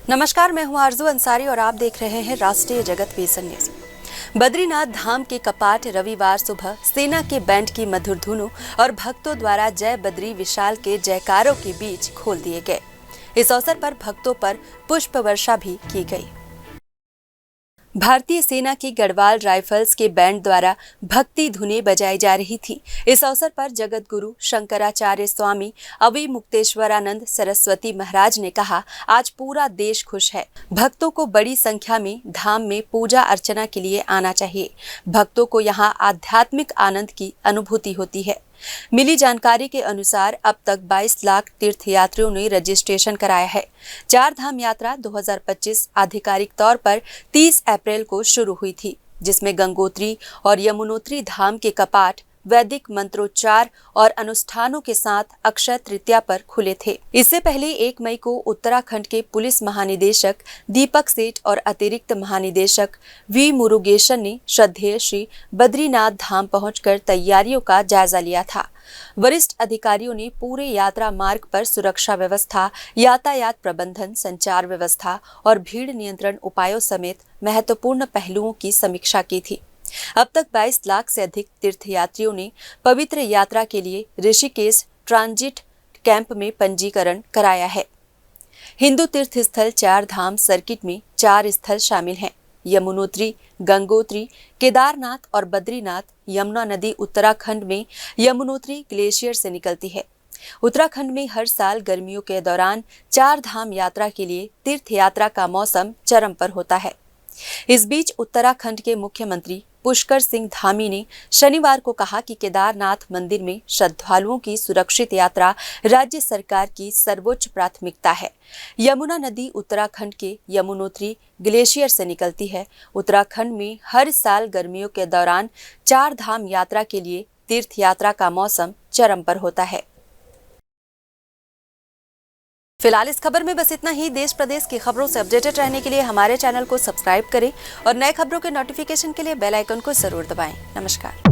नमस्कार, मैं हूं आरजू अंसारी और आप देख रहे हैं राष्ट्रीय जगत विजन न्यूज। बद्रीनाथ धाम के कपाट रविवार सुबह सेना के बैंड की मधुर धुनों और भक्तों द्वारा जय बद्री विशाल के जयकारों के बीच खोल दिए गए। इस अवसर पर भक्तों पर पुष्प वर्षा भी की गई। भारतीय सेना की गढ़वाल राइफल्स के बैंड द्वारा भक्ति धुनें बजाई जा रही थी। इस अवसर पर जगत गुरु शंकराचार्य स्वामी अविमुक्तेश्वरानंद सरस्वती महाराज ने कहा, आज पूरा देश खुश है। भक्तों को बड़ी संख्या में धाम में पूजा अर्चना के लिए आना चाहिए। भक्तों को यहाँ आध्यात्मिक आनंद की अनुभूति होती है। मिली जानकारी के अनुसार अब तक 22 लाख तीर्थयात्रियों ने रजिस्ट्रेशन कराया है। चार धाम यात्रा 2025 आधिकारिक तौर पर 30 अप्रैल को शुरू हुई थी, जिसमें गंगोत्री और यमुनोत्री धाम के कपाट वैदिक मंत्रोच्चार और अनुष्ठानों के साथ अक्षय तृतीया पर खुले थे। इससे पहले 1 मई को उत्तराखंड के पुलिस महानिदेशक दीपक सेठ और अतिरिक्त महानिदेशक वी मुरुगेशन ने श्रद्धेय श्री बद्रीनाथ धाम पहुंचकर तैयारियों का जायजा लिया था। वरिष्ठ अधिकारियों ने पूरे यात्रा मार्ग पर सुरक्षा व्यवस्था, यातायात प्रबंधन, संचार व्यवस्था और भीड़ नियंत्रण उपायों समेत महत्वपूर्ण पहलुओं की समीक्षा की थी। अब तक 22 लाख से अधिक तीर्थयात्रियों ने पवित्र यात्रा के लिए ऋषिकेश ट्रांजिट कैंप में पंजीकरण कराया है। हिंदू तीर्थ स्थल चार धाम सर्किट में 4 स्थल शामिल हैं। यमुनोत्री, गंगोत्री, केदारनाथ और बद्रीनाथ। यमुना नदी उत्तराखंड में यमुनोत्री ग्लेशियर से निकलती है। उत्तराखंड में हर साल गर्मियों के दौरान चार धाम यात्रा के लिए तीर्थ यात्रा का मौसम चरम पर होता है। इस बीच उत्तराखंड के मुख्यमंत्री पुष्कर सिंह धामी ने शनिवार को कहा कि केदारनाथ मंदिर में श्रद्धालुओं की सुरक्षित यात्रा राज्य सरकार की सर्वोच्च प्राथमिकता है। यमुना नदी उत्तराखंड के यमुनोत्री ग्लेशियर से निकलती है। उत्तराखंड में हर साल गर्मियों के दौरान चार धाम यात्रा के लिए तीर्थ यात्रा का मौसम चरम पर होता है। फिलहाल इस खबर में बस इतना ही। देश प्रदेश की खबरों से अपडेटेड रहने के लिए हमारे चैनल को सब्सक्राइब करें और नए खबरों के नोटिफिकेशन के लिए बेल आइकन को जरूर दबाएं। नमस्कार।